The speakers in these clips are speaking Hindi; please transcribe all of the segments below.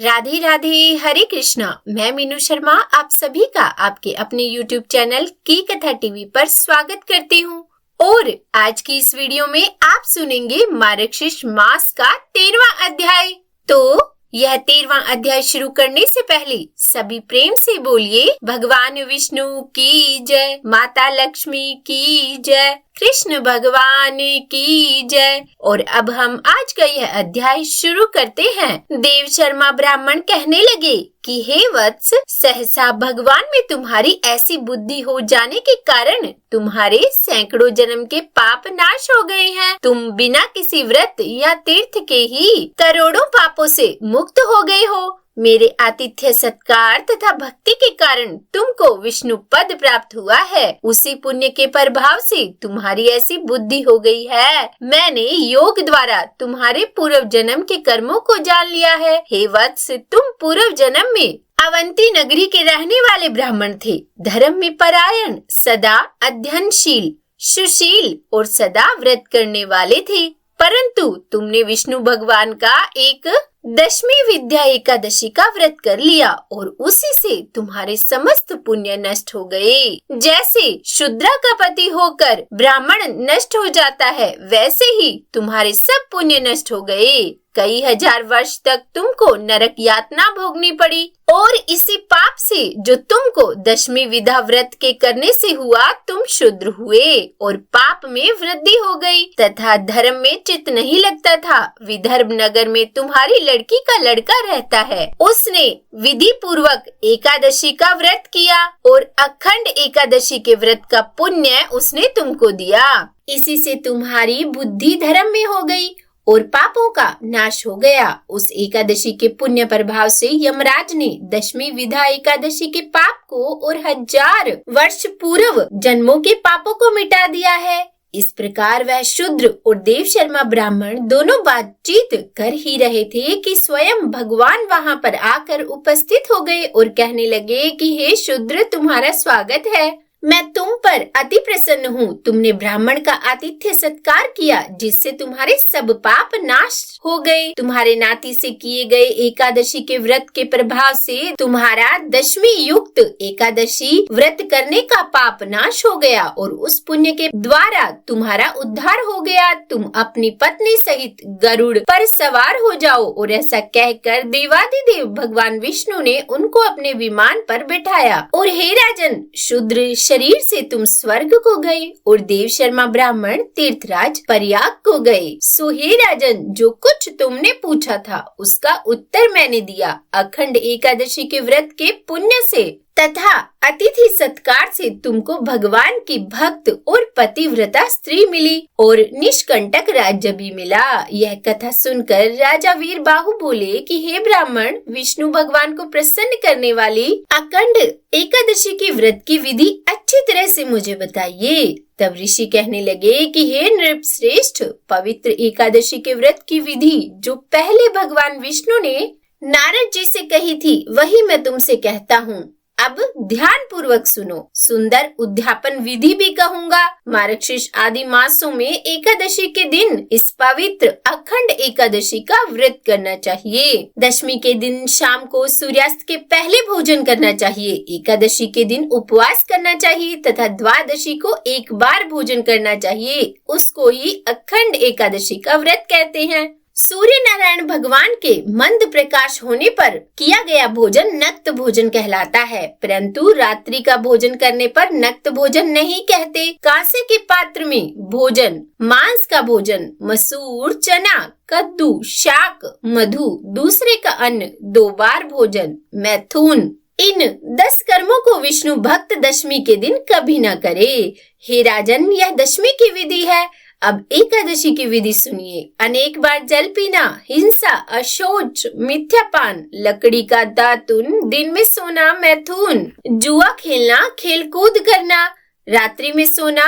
राधे राधे, हरे कृष्णा। मैं मीनू शर्मा आप सभी का आपके अपने YouTube चैनल की कथा टीवी पर स्वागत करती हूँ। और आज की इस वीडियो में आप सुनेंगे मार्गशीर्ष मास का 13वां अध्याय। तो यह 13वां अध्याय शुरू करने से पहले सभी प्रेम से बोलिए भगवान विष्णु की जय, माता लक्ष्मी की जय, कृष्ण भगवान की जय। और अब हम आज का यह अध्याय शुरू करते हैं। देव शर्मा ब्राह्मण कहने लगे कि हे वत्स, सहसा भगवान में तुम्हारी ऐसी बुद्धि हो जाने के कारण तुम्हारे सैकड़ों जन्म के पाप नाश हो गए हैं। तुम बिना किसी व्रत या तीर्थ के ही करोड़ों पापों से मुक्त हो गए हो। मेरे आतिथ्य सत्कार तथा भक्ति के कारण तुमको विष्णु पद प्राप्त हुआ है। उसी पुण्य के प्रभाव से तुम्हारी ऐसी बुद्धि हो गई है। मैंने योग द्वारा तुम्हारे पूर्व जन्म के कर्मों को जान लिया है। हे वत्स, तुम पूर्व जन्म में अवंती नगरी के रहने वाले ब्राह्मण थे। धर्म में परायण, सदा अध्ययनशील, सुशील और सदा व्रत करने वाले थे। परंतु तुमने विष्णु भगवान का एक दशमी विद्या एकादशी का व्रत कर लिया और उसी से तुम्हारे समस्त पुण्य नष्ट हो गए। जैसे शूद्रा का पति होकर ब्राह्मण नष्ट हो जाता है, वैसे ही तुम्हारे सब पुण्य नष्ट हो गए। कई हजार वर्ष तक तुमको नरक यातना भोगनी पड़ी और इसी पाप से जो तुमको दशमी विधा व्रत के करने से हुआ, तुम शूद्र हुए और पाप में वृद्धि हो गई तथा धर्म में चित्त नहीं लगता था। विदर्भ नगर में तुम्हारी लड़की का लड़का रहता है। उसने विधि पूर्वक एकादशी का व्रत किया और अखंड एकादशी के व्रत का पुण्य उसने तुमको दिया। इसी से तुम्हारी बुद्धि धर्म में हो गई और पापों का नाश हो गया। उस एकादशी के पुण्य प्रभाव से यमराज ने दशमी विधा एकादशी के पाप को और 1000 वर्ष पूर्व जन्मों के पापों को मिटा दिया है। इस प्रकार वह शूद्र और देव शर्मा ब्राह्मण दोनों बातचीत कर ही रहे थे कि स्वयं भगवान वहां पर आकर उपस्थित हो गए और कहने लगे कि हे शूद्र, तुम्हारा स्वागत है। मैं तुम पर अति प्रसन्न हूँ। तुमने ब्राह्मण का आतिथ्य सत्कार किया, जिससे तुम्हारे सब पाप नाश हो गए। तुम्हारे नाती से किए गए एकादशी के व्रत के प्रभाव से तुम्हारा दशमी युक्त एकादशी व्रत करने का पाप नाश हो गया और उस पुण्य के द्वारा तुम्हारा उद्धार हो गया। तुम अपनी पत्नी सहित गरुड़ पर सवार हो जाओ। और ऐसा कहकर देवादिदेव भगवान विष्णु ने उनको अपने विमान पर बैठाया। और हे राजन, शूद्र शरीर से तुम स्वर्ग को गए और देव शर्मा ब्राह्मण तीर्थराज प्रयाग को गए। सो हे राजन, जो कुछ तुमने पूछा था उसका उत्तर मैंने दिया। अखंड एकादशी के व्रत के पुण्य से तथा अतिथि सत्कार से तुमको भगवान की भक्त और पतिव्रता स्त्री मिली और निष्कंटक राज्य भी मिला। यह कथा सुनकर राजा वीर बाहु बोले कि हे ब्राह्मण, विष्णु भगवान को प्रसन्न करने वाली अखंड एकादशी के व्रत की विधि अच्छी तरह से मुझे बताइए। तब ऋषि कहने लगे कि हे नृप श्रेष्ठ, पवित्र एकादशी के व्रत की विधि जो पहले भगवान विष्णु ने नारद जी से कही थी, वही मैं तुमसे कहता हूँ। अब ध्यान पूर्वक सुनो। सुंदर उद्यापन विधि भी कहूँगा। मार्गशीर्ष आदि मासों में एकादशी के दिन इस पवित्र अखंड एकादशी का व्रत करना चाहिए। दशमी के दिन शाम को सूर्यास्त के पहले भोजन करना चाहिए। एकादशी के दिन उपवास करना चाहिए तथा द्वादशी को एक बार भोजन करना चाहिए। उसको ही अखंड एकादशी का व्रत कहते हैं। सूर्य नारायण भगवान के मंद प्रकाश होने पर किया गया भोजन नक्त भोजन कहलाता है, परंतु रात्रि का भोजन करने पर नक्त भोजन नहीं कहते। कांसे के पात्र में भोजन, मांस का भोजन, मसूर, चना, कद्दू, शाक, मधु, दूसरे का अन्न, 2 बार भोजन, मैथुन, इन 10 कर्मों को विष्णु भक्त दशमी के दिन कभी न करे। हे राजन, यह दशमी की विधि है। अब एकादशी की विधि सुनिए। अनेक बार जल पीना, हिंसा, अशौच, मिथ्यापान, लकड़ी का दातुन, दिन में सोना, मैथुन, जुआ खेलना, खेलकूद करना, रात्रि में सोना,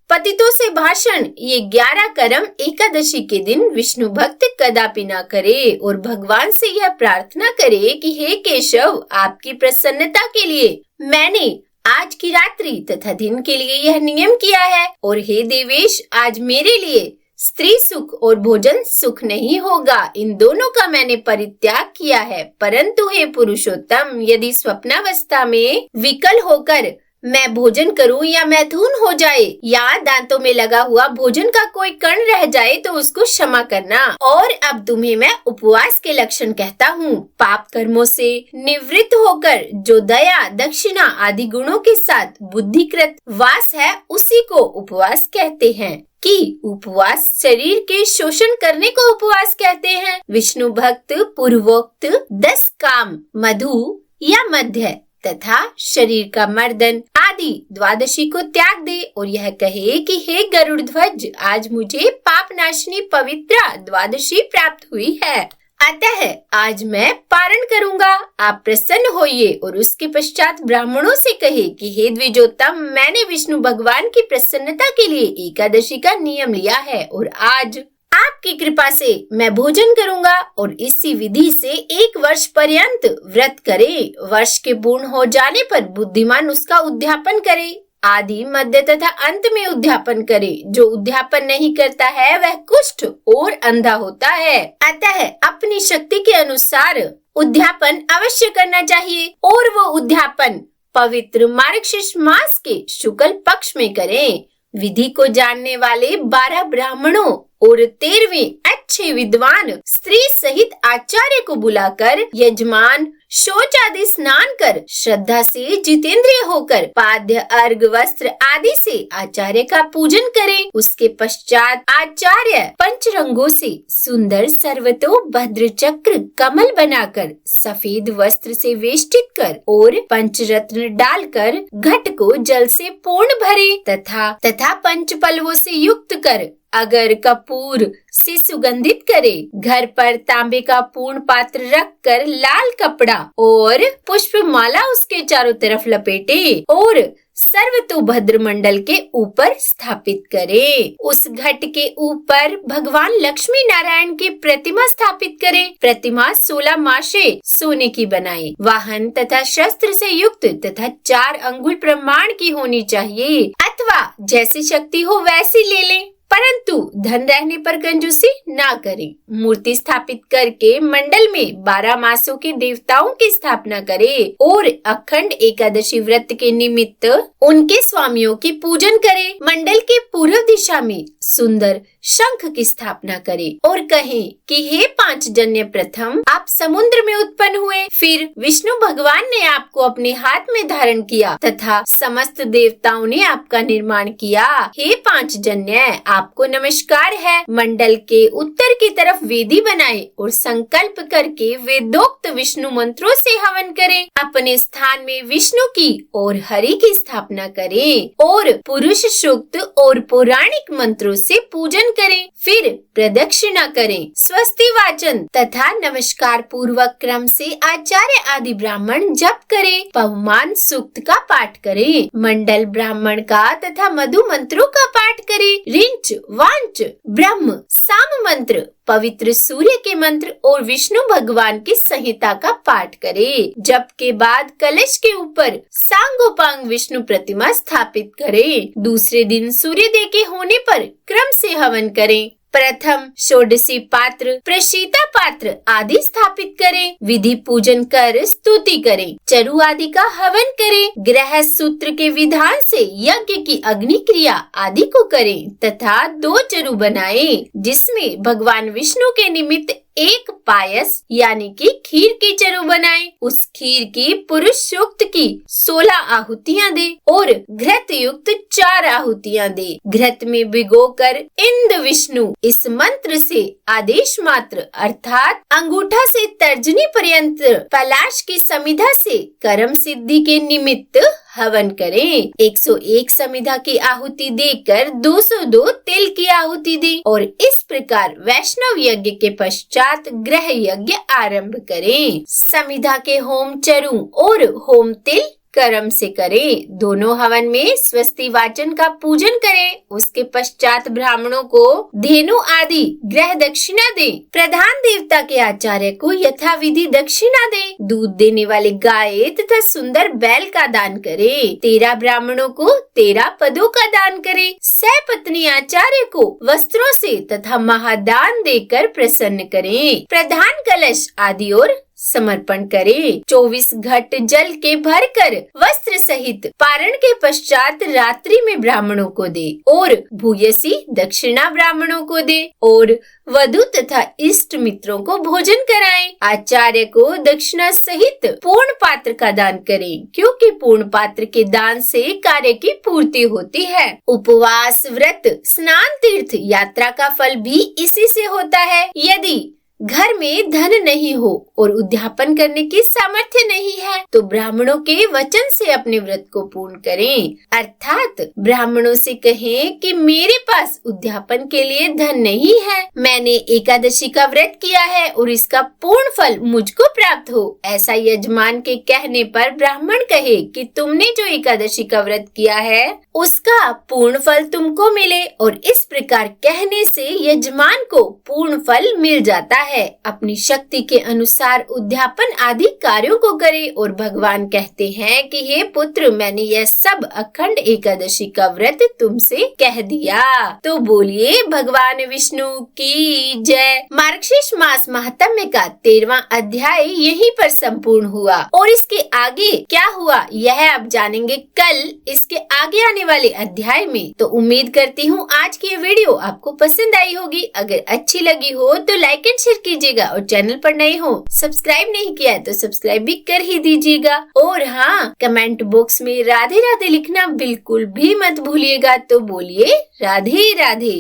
पतितों से भाषण, ये 11 कर्म एकादशी के दिन विष्णु भक्त कदापि ना करे और भगवान से यह प्रार्थना करे कि हे केशव, आपकी प्रसन्नता के लिए मैंने आज की रात्रि तथा दिन के लिए यह नियम किया है और हे देवेश, आज मेरे लिए स्त्री सुख और भोजन सुख नहीं होगा, इन दोनों का मैंने परित्याग किया है। परंतु हे पुरुषोत्तम, यदि स्वप्नावस्था में विकल होकर मैं भोजन करूं या मैथुन हो जाए या दांतों में लगा हुआ भोजन का कोई कण रह जाए तो उसको क्षमा करना। और अब तुम्हें मैं उपवास के लक्षण कहता हूँ। पाप कर्मों से निवृत्त होकर जो दया, दक्षिणा आदि गुणों के साथ बुद्धिकृत वास है, उसी को उपवास कहते हैं। कि उपवास शरीर के शोषण करने को उपवास कहते हैं। विष्णु भक्त पूर्वोक्त 10 काम, मधु या मध्य तथा शरीर का मर्दन आदि द्वादशी को त्याग दे और यह कहे कि हे गरुड़ ध्वज, आज मुझे पाप नाशिनी पवित्र द्वादशी प्राप्त हुई है, अतः आज मैं पारण करूंगा, आप प्रसन्न होइए। और उसके पश्चात ब्राह्मणों से कहे कि हे द्विजोत्तम, मैंने विष्णु भगवान की प्रसन्नता के लिए एकादशी का नियम लिया है और आज आपकी कृपा से मैं भोजन करूंगा। और इसी विधि से 1 वर्ष पर्यंत व्रत करे। वर्ष के पूर्ण हो जाने पर बुद्धिमान उसका उद्यापन करे, आदि मध्य तथा अंत में उद्यापन करे। जो उद्यापन नहीं करता है वह कुष्ठ और अंधा होता है। अतः अपनी शक्ति के अनुसार उद्यापन अवश्य करना चाहिए और वो उद्यापन पवित्र मार्गशीर्ष मास के शुक्ल पक्ष में करें। विधि को जानने वाले 12 ब्राह्मणों और 13वें अच्छे विद्वान स्त्री सहित आचार्य को बुलाकर यजमान शौच आदि स्नान कर श्रद्धा से जितेंद्रिय होकर पाद्य, अर्घ, वस्त्र आदि से आचार्य का पूजन करें। उसके पश्चात आचार्य पंचरंगों से सुंदर सर्वतो भद्र चक्र कमल बनाकर सफेद वस्त्र से वेष्टित कर और पंचरत्न डालकर घट को जल से पूर्ण भरे तथा पंच पल्लवों से युक्त कर अगर कपूर से सुगंधित करे। घर पर तांबे का पूर्ण पात्र रख कर लाल कपड़ा और पुष्प माला उसके चारों तरफ लपेटे और सर्वतोभद्र मंडल के ऊपर स्थापित करे। उस घट के ऊपर भगवान लक्ष्मी नारायण की प्रतिमा स्थापित करें। प्रतिमा 16 मासे सोने की बनाए, वाहन तथा शस्त्र से युक्त तथा 4 अंगुल प्रमाण की होनी चाहिए, अथवा जैसी शक्ति हो वैसी ले लें, परंतु धन रहने पर कंजूसी ना करें। मूर्ति स्थापित करके मंडल में 12 मासों के देवताओं की स्थापना करे और अखंड एकादशी व्रत के निमित्त उनके स्वामियों की पूजन करे। मंडल के पूर्व दिशा में सुंदर शंख की स्थापना करे और कहे कि हे 5 जन्य, प्रथम आप समुद्र में उत्पन्न हुए, फिर विष्णु भगवान ने आपको अपने हाथ में धारण किया तथा समस्त देवताओं ने आपका निर्माण किया। हे 5 जन्य, आपको नमस्कार है। मंडल के उत्तर की तरफ वेदी बनाए और संकल्प करके वेदोक्त विष्णु मंत्रों से हवन करें। अपने स्थान में विष्णु की और हरि की स्थापना करें और पुरुष सूक्त और पौराणिक मंत्रों से पूजन करें। फिर प्रदक्षिणा करें, स्वस्ति वाचन तथा नमस्कार पूर्वक क्रम से आचार्य आदि ब्राह्मण जप करें। पवमान सूक्त का पाठ करें, मंडल ब्राह्मण का तथा मधु मंत्रों का पाठ करें। रिंच, वांच, ब्रह्म, साम मंत्र, पवित्र सूर्य के मंत्र और विष्णु भगवान की संहिता का पाठ करें। जप के बाद कलश के ऊपर सांगोपांग विष्णु प्रतिमा स्थापित करें। दूसरे दिन सूर्योदय के होने पर क्रम से हवन करें। प्रथम षोडशी पात्र, प्रशीता पात्र आदि स्थापित करें। विधि पूजन कर स्तुति करें। चरु आदि का हवन करें। ग्रह सूत्र के विधान से यज्ञ की अग्नि क्रिया आदि को करें तथा 2 चरु बनाएं, जिसमें भगवान विष्णु के निमित्त 1 पायस यानी कि खीर की चरु बनाए। उस खीर की पुरुष सूक्त की 16 आहुतियां दे और घृत युक्त 4 आहुतियां दे। घृत में भिगोकर इंद्र विष्णु इस मंत्र से आदेश मात्र अर्थात अंगूठा से तर्जनी पर्यंत पलाश की समिधा से कर्म सिद्धि के निमित्त हवन करें। 101 समिधा की आहुति देकर 202 तिल की आहुति दे और इस प्रकार वैष्णव यज्ञ के पश्चात ग्रह यज्ञ आरंभ करें। समिधा के होम चरु और होम तिल कर्म से करें। दोनों हवन में स्वस्ति वाचन का पूजन करें। उसके पश्चात ब्राह्मणों को धेनु आदि ग्रह दक्षिणा दें। प्रधान देवता के आचार्य को यथाविधि दक्षिणा दें। दूध देने वाले गाय तथा सुंदर बैल का दान करें। 13 ब्राह्मणों को 13 पदों का दान करें। सपत्नी आचार्य को वस्त्रों से तथा महादान देकर प्रसन्न करें। प्रधान कलश आदि और समर्पण करें। 24 घट जल के भरकर वस्त्र सहित पारण के पश्चात रात्रि में ब्राह्मणों को दे और भूयसी दक्षिणा ब्राह्मणों को दे और वधु तथा इष्ट मित्रों को भोजन कराएं। आचार्य को दक्षिणा सहित पूर्ण पात्र का दान करें, क्योंकि पूर्ण पात्र के दान से कार्य की पूर्ति होती है। उपवास, व्रत, स्नान, तीर्थ यात्रा का फल भी इसी से होता है। यदि घर में धन नहीं हो और उद्यापन करने की सामर्थ्य नहीं है तो ब्राह्मणों के वचन से अपने व्रत को पूर्ण करें। अर्थात ब्राह्मणों से कहें कि मेरे पास उद्यापन के लिए धन नहीं है, मैंने एकादशी का व्रत किया है और इसका पूर्ण फल मुझको प्राप्त हो। ऐसा यजमान के कहने पर ब्राह्मण कहे कि तुमने जो एकादशी का व्रत किया है उसका पूर्ण फल तुमको मिले, और इस प्रकार कहने से यजमान को पूर्ण फल मिल जाता है। अपनी शक्ति के अनुसार उद्यापन आदि कार्यों को करे और भगवान कहते हैं कि हे पुत्र, मैंने यह सब अखंड एकादशी का व्रत तुमसे कह दिया। तो बोलिए भगवान विष्णु की जय। मार्गशीर्ष मास महात्म्य का 13वां अध्याय यहीं पर संपूर्ण हुआ और इसके आगे क्या हुआ यह आप जानेंगे कल इसके आगे आने वाले अध्याय में। तो उम्मीद करती हूँ आज की ये वीडियो आपको पसंद आई होगी। अगर अच्छी लगी हो तो लाइक एंड शेयर कीजिएगा और चैनल पर नए हो सब्सक्राइब नहीं किया है तो सब्सक्राइब भी कर ही दीजिएगा। और हाँ, कमेंट बॉक्स में राधे राधे लिखना बिल्कुल भी मत भूलिएगा। तो बोलिए राधे राधे।